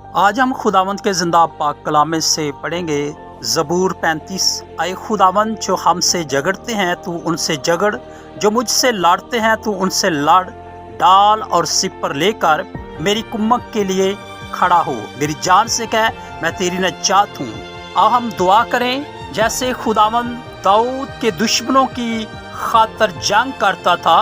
आज हम खुदावंद के जिंदा पाक कलाम से पढ़ेंगे ज़बूर 35। आए खुदावंद, जो हमसे झगड़ते हैं तू उनसे झगड़, जो मुझसे लाड़ते हैं तू उनसे लाड़, डाल और सिपर लेकर मेरी कुम्मक के लिए खड़ा हो। मेरी जान से कह, मैं तेरी नजात हूँ। आओ हम दुआ करें। जैसे खुदावंद दाऊद के दुश्मनों की खातर जंग करता था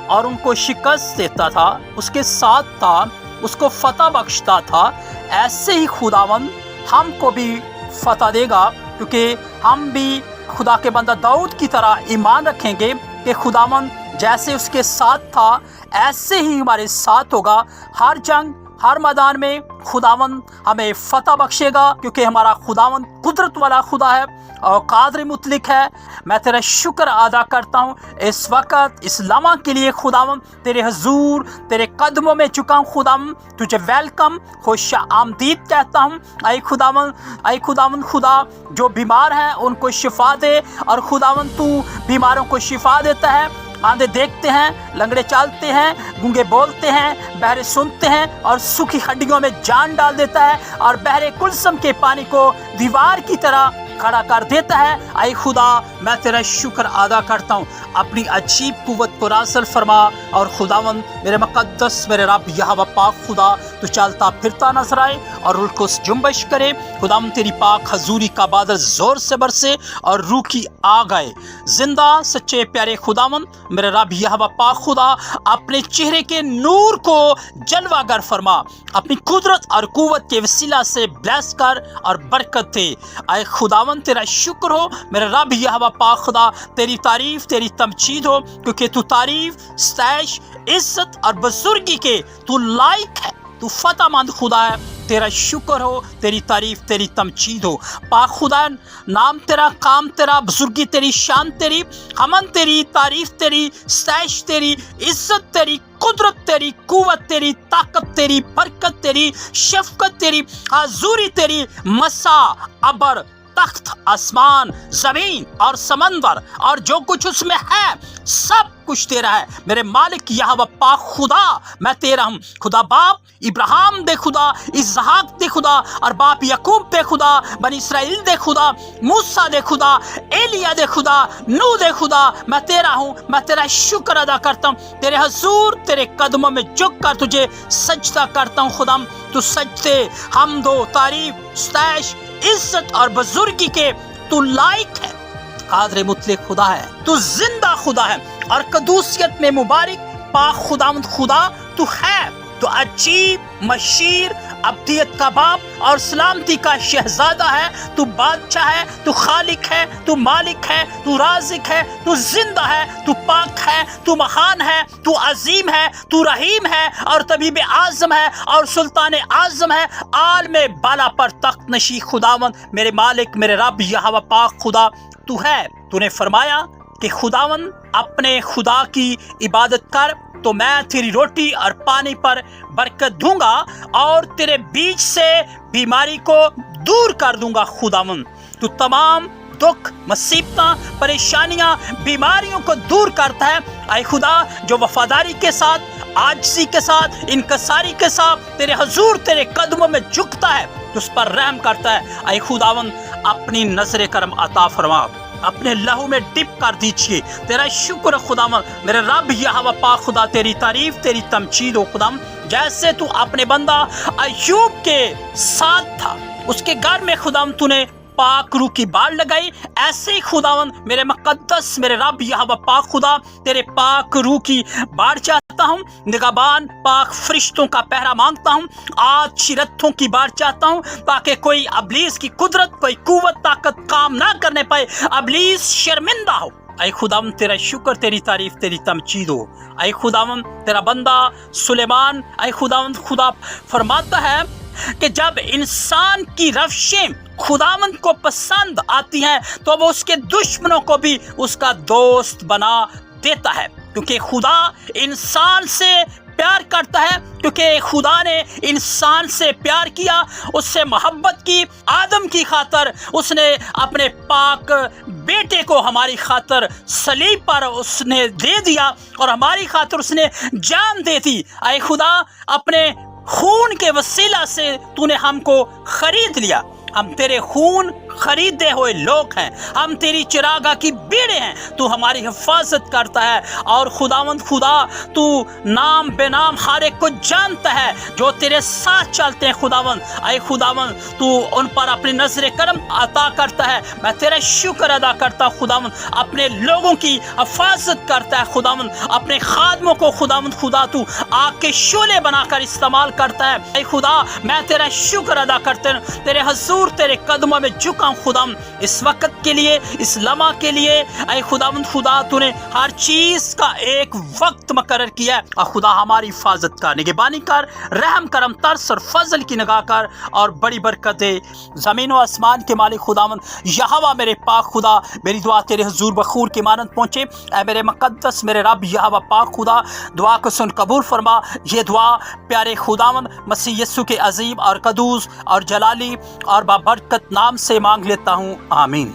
और उनको शिकस्त देता था, उसके साथ था, उसको फतह बख्शता था, ऐसे ही खुदावंद हमको भी फतह देगा, क्योंकि हम भी खुदा के बंदा दाऊद की तरह ईमान रखेंगे कि खुदावंद जैसे उसके साथ था ऐसे ही हमारे साथ होगा। हर जंग, हर मैदान में खुदावंद हमें फतह बख्शेगा, क्योंकि हमारा खुदावंद कुदरत वाला खुदा है और कादर मुतलिक है। मैं तेरा शुक्र अदा करता हूँ इस वक्त, इस लम्हा के लिए खुदावंद। तेरे हजूर, तेरे कदमों में झुका हूँ खुदावंद, तुझे वेलकम, खुश आमदीद कहता हूँ। आई खुदावंद खुदा, जो बीमार हैं उनको शिफा दे, और खुदावंद तू बीमारों को शिफा देता है। आंधे देखते हैं, लंगड़े चलते हैं, गूंगे बोलते हैं, बहरे सुनते हैं, और सूखी हड्डियों में जान डाल देता है, और बहरे कुलसम के पानी को दीवार की तरह खड़ा कर देता है। आई खुदा, मैं तेरा शुक्र अदा करता हूँ। अपनी अजीब कुव्वत को रासल फरमा, और खुदावंद मेरे मुकद्दस, मेरे रब यहोवा पाक खुदा, तू चलता फिरता नजर आए और रूह को जुम्बिश करे। खुदावंद तेरी पाक हजूरी का बादल जोर से बरसे और रूह की आग आए। जिंदा सच्चे प्यारे खुदावंद मेरे रब यहोवा पाक खुदा, अपने चेहरे के नूर को जलवागर फरमा, अपनी कुदरत और कुव्वत के वसीला से ब्लेस कर और बरकत दे। आए खुदावंद तेरा शुक्र हो मेरे रब यहोवा पाक खुदा, तेरी तारीफ, तेरी तमजीद हो, क्योंकि तू तारीफ, सतैश, इज्जत और बुजुर्गी के तू लायक है। तू फतहमंद खुदा है। तेरा शुक्र हो, तेरी तारीफ, तेरी तमजीद हो। पाक खुदा, नाम तेरा, काम तेरा, बुजुर्गी तेरी, शान तेरी, हमन तेरी, तारीफ तेरी, सतैश तेरी, इज्जत तेरी, कुदरत तेरी, कुव्वत तेरी, ताकत तेरी, बरकत तेरी, शफकत तेरी, हजूरी तेरी। मसा, अबर, तख्त, आसमान, जमीन और समंदर और जो कुछ उसमें है, सब कुछ तेरा है मेरे मालिक यहोवा पाक खुदा। मैं तेरा हूँ खुदा। बाप इब्राहिम दे खुदा, इसहाक दे खुदा, और बाप याकूब दे खुदा, बनी इसराइल दे खुदा, मूसा दे खुदा, एलिया दे खुदा, नूह दे खुदा। मैं तेरा हूँ, मैं तेरा शुक्र अदा करता हूँ। तेरे हजूर, तेरे कदमों में झुक कर तुझे सजदा करता हूँ खुदा। तू सजदे, हमदो, तारीफ, सतैश, इज्जत और बुजुर्गी के तू लायक है। कादर मुतलिक खुदा है, तू जिंदा खुदा है, और कदूसियत में मुबारक पाक खुदावंद खुदा तू है। तू अजीब, मशीर, अब्दियत का बाप और सलामती का शहजादा है। तू बादशाह है, तू खालिक है, तू मालिक है, तू राज़िक है, तू जिंदा है, तू पाक है, तू महान है, तू अजीम है, तू रहीम है, और तबीब आज़म है, और सुल्तान आज़म है, आल में बाला पर तख्त नशी खुदावंद मेरे मालिक, मेरे रब यहोवा पाक खुदा तू है। तूने फरमाया कि खुदावंद अपने खुदा की इबादत कर तो मैं तेरी रोटी और पानी पर बरकत दूंगा, और तेरे बीच से बीमारी को दूर कर दूंगा। खुदावंद तू तमाम दुख, मुसीबत, परेशानियां, बीमारियों को दूर करता है। ऐ खुदा, जो वफादारी के साथ, आजिज़ी के साथ, इनकसारी के साथ तेरे हजूर, तेरे कदमों में झुकता है, तो उस पर रहम करता है। ऐ खुदावंद अपनी नजर करम अता फरमा, अपने लहू में डिप कर दीजिए। तेरा शुक्र खुदावंद मेरे रब यहोवा पाक खुदा, तेरी तारीफ, तेरी तमजीद हो खुदावंद। जैसे तू अपने बंदा अय्यूब के साथ था, उसके घर में खुदावंद तूने पाक रूह की बाढ़ लगाई, ऐसे ही खुदावंद मेरे मुकद्दस, मेरे रब यहोवा पाक खुदा, तेरे पाक रूह की बाढ़ चाहता हूँ। निगहबान पाक फरिश्तों का पहरा मांगता हूँ, आज शिरतों की बाढ़ चाहता हूँ, ताकि कोई अबलीस की कुदरत, कोई कुव्वत, ताकत काम ना करने पाए, अबलीस शर्मिंदा हो। ऐ खुदावंद तेरा शुक्र, तेरी तारीफ, तेरी तमजीद हो। ऐ खुदावंद तेरा बंदा सुलेमान, ऐ खुदावंद खुदा फरमाता है कि जब इंसान की रवशें खुदावंद को पसंद आती हैं, तो वो उसके दुश्मनों को भी उसका दोस्त बना देता है, क्योंकि खुदा इंसान से प्यार करता है, क्योंकि खुदा ने इंसान से प्यार किया, उससे मोहब्बत की। आदम की खातर उसने अपने पाक बेटे को हमारी खातर सलीब पर उसने दे दिया, और हमारी खातर उसने जान दे दी। ऐ खुदा, अपने خون کے وسیلہ سے تو نے ہم کو خرید لیا. ہم تیرے خون خریدے ہوئے لوگ ہیں. ہم تیری چراگاہ کی بھیڑیں ہیں. تو ہماری حفاظت کرتا ہے. اور خداوند خدا تو نام بے نام ہر ایک کو جانتا ہے جو تیرے ساتھ چلتے ہیں. خداوند اے خداوند تو ان پر اپنی نظر کرم عطا کرتا ہے. میں تیرا شکر ادا کرتا ہوں خداوند. اپنے لوگوں کی حفاظت کرتا ہے خداوند. اپنے خادموں کو خداوند خدا تو آگ کے شعلے بنا کر استعمال کرتا ہے. اے خدا میں تیرا شکر ادا کرتا ہوں. تیرے حضور تیرے قدموں میں جھکا ہوں خداوند اس وقت کے لیے, اس لمحہ کے لیے. اے خداوند خدا تو نے ہر چیز کا ایک وقت مقرر کیا ہے. اور خدا ہماری حفاظت کر, نگہبانی کر, رحم کرم ترس اور فضل کی نگاہ کر اور بڑی برکتیں زمین و آسمان کے مالک خداوند یہوہ میرے پاک خدا. میری دعا تیرے حضور بخور کی مانند پہنچے. اے میرے مقدس میرے رب یہوہ پاک خدا دعا کو سن قبول فرما. یہ دعا پیارے خداوند مسیح یسوع کے عظیم اور قدوس اور جلالی اور بابرکت نام سے مانگ لیتا ہوں. آمین.